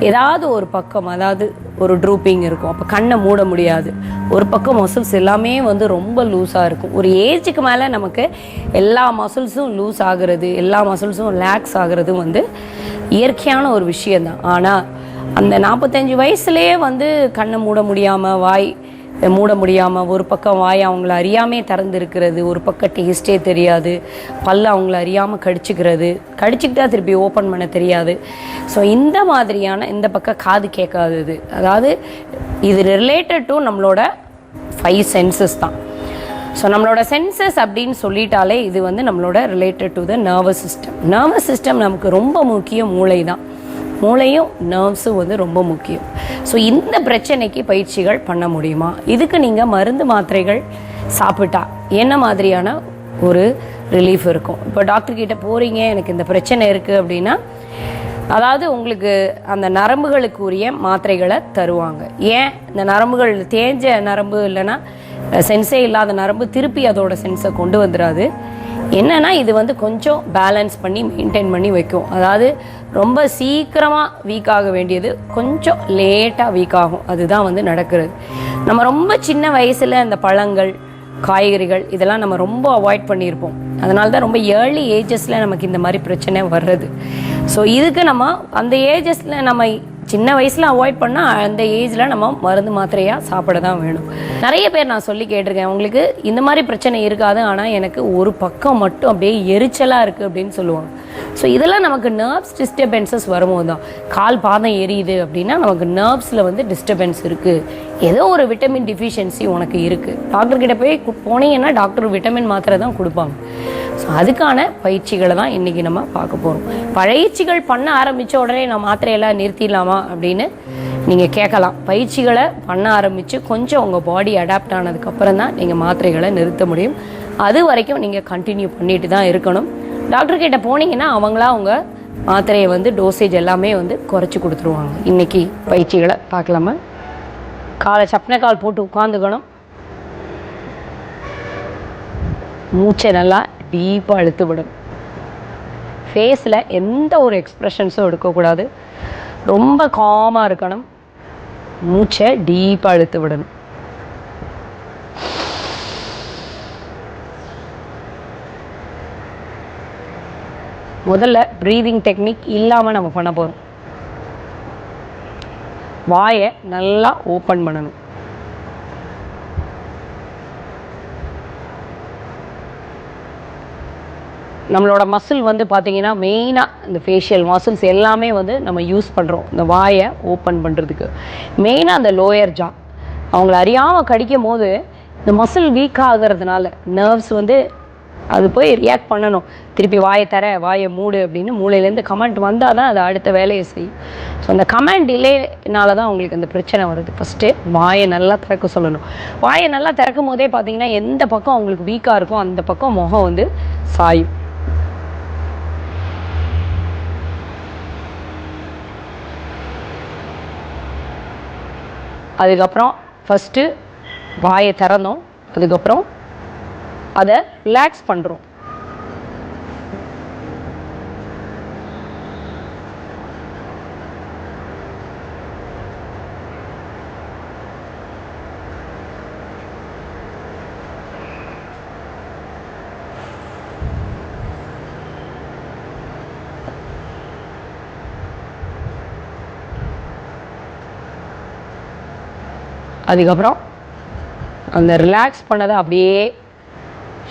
ஏதாவது ஒரு பக்கம், அதாவது ஒரு ட்ரூப்பிங் இருக்கும். அப்போ கண்ணை மூட முடியாது. ஒரு பக்கம் மசில்ஸ் எல்லாமே வந்து ரொம்ப லூஸாக இருக்கும். ஒரு ஏஜுக்கு மேலே நமக்கு எல்லா மசில்ஸும் லூஸ் ஆகுறது, எல்லா மசில்ஸும் ரிலாக்ஸ் ஆகுறதும் வந்து இயற்கையான ஒரு விஷயந்தான். ஆனால் அந்த 45 வயசுலேயே வந்து கண்ணை மூட முடியாமல், வாய் மூட முடியாமல், ஒரு பக்கம் வாய் அவங்கள அறியாமே திறந்துருக்கிறது, ஒரு பக்கம் டேஸ்ட்டே தெரியாது, பல்ல அவங்கள அறியாமல் கடிச்சிக்கிட்டா திருப்பி ஓப்பன் பண்ண தெரியாது. ஸோ இந்த மாதிரியான இந்த பக்கம் காது கேட்காதது, அதாவது இது ரிலேட்டட் டு நம்மளோட 5 சென்சஸ் தான். ஸோ நம்மளோட சென்சஸ் அப்படின்னு சொல்லிட்டாலே இது வந்து நம்மளோட related to the nervous system. Nervous system நமக்கு ரொம்ப முக்கியம். மூளை தான், மூளையும் நர்வ்ஸும் வந்து ரொம்ப முக்கியம். ஸோ இந்த பிரச்சனைக்கு பயிற்சிகள் பண்ண முடியுமா? இதுக்கு நீங்கள் மருந்து மாத்திரைகள் சாப்பிட்டா என்ன மாதிரியான ஒரு ரிலீஃப் இருக்கும்? இப்போ டாக்டர்கிட்ட போகிறீங்க, எனக்கு இந்த பிரச்சனை இருக்குது அப்படின்னா, அதாவது உங்களுக்கு அந்த நரம்புகளுக்குரிய மாத்திரைகளை தருவாங்க. ஏன் இந்த நரம்புகள் தேஞ்ச நரம்பு இல்லைன்னா சென்ஸே இல்லாத நரம்பு திருப்பி அதோட சென்ஸை கொண்டு வந்துடாது. என்னன்னா இது வந்து கொஞ்சம் பேலன்ஸ் பண்ணி மெயின்டைன் பண்ணி வைக்கும். அதாவது ரொம்ப சீக்கிரமாக வீக் ஆக வேண்டியது கொஞ்சம் லேட்டாக வீக் ஆகும். அதுதான் வந்து நடக்கிறது. நம்ம ரொம்ப சின்ன வயசில் இந்த பழங்கள், காய்கறிகள் இதெல்லாம் நம்ம ரொம்ப அவாய்ட் பண்ணியிருப்போம். அதனால தான் ரொம்ப ஏர்லி ஏஜஸில் நமக்கு இந்த மாதிரி பிரச்சனை வர்றது. ஸோ இதுக்கு நம்ம அந்த ஏஜஸில் நம்ம சின்ன வயசில் அவாய்ட் பண்ணால் அந்த ஏஜில் நம்ம மருந்து மாத்திரையாக சாப்பிட தான் வேணும். நிறைய பேர் நான் சொல்லி கேட்டிருக்கேன், உங்களுக்கு இந்த மாதிரி பிரச்சனை இருக்காது, ஆனால் எனக்கு ஒரு பக்கம் மட்டும் அப்படியே எரிச்சலாக இருக்குது அப்படின்னு சொல்லுவாங்க. ஸோ இதெல்லாம் நமக்கு நர்வ்ஸ் டிஸ்டர்பன்சஸ் வரும்போது தான். கால் பாதம் எரியுது அப்படின்னா நமக்கு நர்வ்ஸில் வந்து டிஸ்டர்பன்ஸ் இருக்குது, ஏதோ ஒரு விட்டமின் டிஃபிஷியன்சி உனக்கு இருக்குது. டாக்டர்கிட்ட போய் போனீங்கன்னா டாக்டர் விட்டமின் மாத்திரை தான் கொடுப்பாங்க. ஸோ அதுக்கான பயிற்சிகளை தான் இன்றைக்கி நம்ம பார்க்க போகிறோம். பயிற்சிகள் பண்ண ஆரம்பித்த உடனே நான் மாத்திரையெல்லாம் நிறுத்திடலாமா அப்படின்னு நீங்கள் கேட்கலாம். பயிற்சிகளை பண்ண ஆரம்பித்து கொஞ்சம் உங்கள் பாடி அடாப்ட் ஆனதுக்கப்புறம் தான் நீங்கள் மாத்திரைகளை நிறுத்த முடியும். அது வரைக்கும் நீங்கள் கண்டினியூ பண்ணிட்டு தான் இருக்கணும். டாக்டர்கிட்ட போனீங்கன்னா அவங்களா உங்கள் மாத்திரையை வந்து டோசேஜ் எல்லாமே வந்து குறைச்சி கொடுத்துருவாங்க. இன்றைக்கி பயிற்சிகளை பார்க்கலாமா? காலை சப்பனை கால் போட்டு உட்காந்துக்கணும். மூச்சை நல்லா டீப்பாக இழுத்து விடணும். ஃபேஸில் எந்த ஒரு எக்ஸ்ப்ரெஷன்ஸும் எடுக்கக்கூடாது. ரொம்ப காமாக இருக்கணும். மூச்சை டீப்பாக இழுத்து விடணும். முதல்ல ப்ரீதிங் டெக்னிக் இல்லாமல் நம்ம பண்ண போகிறோம். வாயை நல்லா ஓப்பன் பண்ணணும். நம்மளோட மசில் வந்து பார்த்திங்கன்னா மெயினாக இந்த ஃபேஷியல் மசில்ஸ் எல்லாமே வந்து நம்ம யூஸ் பண்ணுறோம் இந்த வாயை ஓப்பன் பண்ணுறதுக்கு. மெயினாக அந்த லோயர் ஜா அவங்கள அறியாமல் கடிக்கும் போது இந்த மசில் வீக் ஆகிறதுனால நர்வ்ஸ் வந்து அது போய் ரியாக்ட் பண்ணணும். திருப்பி வாயை தர, வாயை மூடு அப்படின்னு மூளையிலேருந்து கமெண்ட் வந்தால் தான் அது அடுத்த வேலையை செய்யும். ஸோ அந்த கமெண்ட் இல்லைனால தான் அவங்களுக்கு அந்த பிரச்சனை வருது. ஃபஸ்ட்டு வாயை நல்லா திறக்க சொல்லணும். வாயை நல்லா திறக்கும் போதே பார்த்திங்கன்னா எந்த பக்கம் அவங்களுக்கு வீக்காக இருக்கோ அந்த பக்கம் முகம் வந்து சாயும். அதுக்கப்புறம் ஃபஸ்ட்டு வாயை திறந்தோம், அதுக்கப்புறம் அதை ரிலாக்ஸ் பண்ணுறோம். அதுக்கப்புறம் அந்த ரிலாக்ஸ் பண்ணதை அப்படியே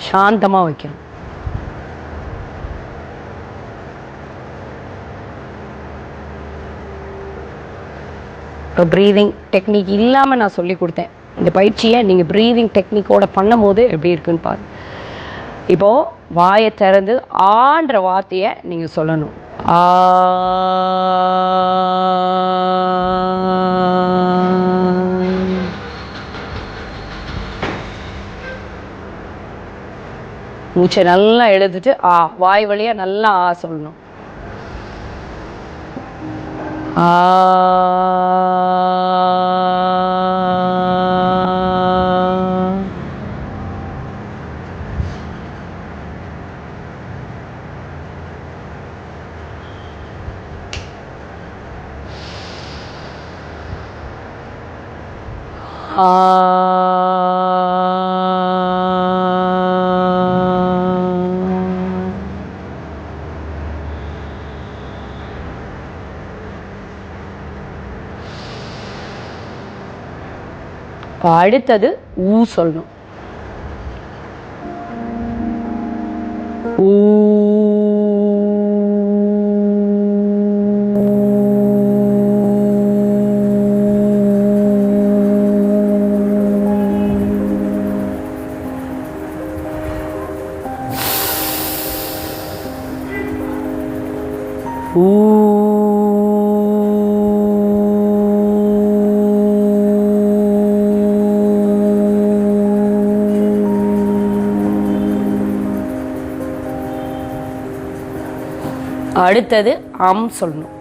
சாந்தமாக வைக்கணும். இப்போ ப்ரீதிங் டெக்னிக் இல்லாமல் நான் சொல்லி கொடுத்தேன். இந்த பயிற்சியை நீங்கள் ப்ரீதிங் டெக்னிக்கோடு பண்ணும் போது எப்படி இருக்குன்னு பாரு. இப்போது வாயை திறந்து ஆன்ற வார்த்தையை நீங்கள் சொல்லணும். ஆ. மூச்சை நல்லா எடுத்துட்டு வாய் வழியாக நல்லா சொல்லணும். ஆ. அடுத்தது ஊ சொல்லணும். ஊ. அடுத்தது சொல்லணும்.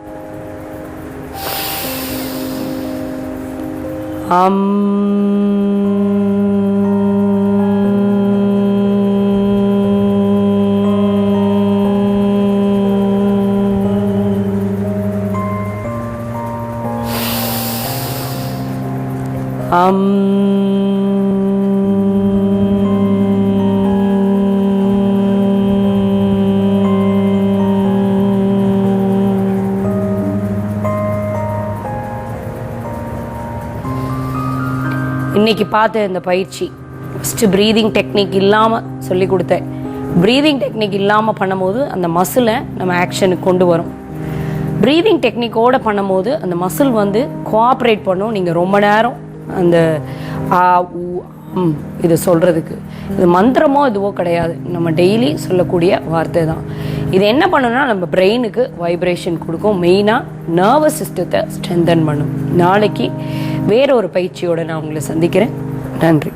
இன்னைக்கு பார்த்த இந்த பயிற்சி ஃபஸ்ட்டு ப்ரீதிங் டெக்னிக் இல்லாமல் சொல்லி கொடுத்தேன். ப்ரீதிங் டெக்னிக் இல்லாமல் பண்ணும்போது அந்த மசிலை நம்ம ஆக்ஷனுக்கு கொண்டு வரும். ப்ரீதிங் டெக்னிக்கோடு பண்ணும்போது அந்த மசில் வந்து கோஆப்ரேட் பண்ணும். நீங்கள் ரொம்ப நேரம் அந்த இதை சொல்கிறதுக்கு இது மந்திரமோ இதுவோ கிடையாது, நம்ம டெய்லி சொல்லக்கூடிய வார்த்தை தான். இது என்ன பண்ணணும்னா நம்ம பிரெயினுக்கு வைப்ரேஷன் கொடுக்கும், மெயினாக நர்வஸ் சிஸ்டத்தை ஸ்ட்ரென்தன் பண்ணும். நாளைக்கு வேற ஒரு பயிற்சியோடு நான் உங்களை சந்திக்கிறேன். நன்றி.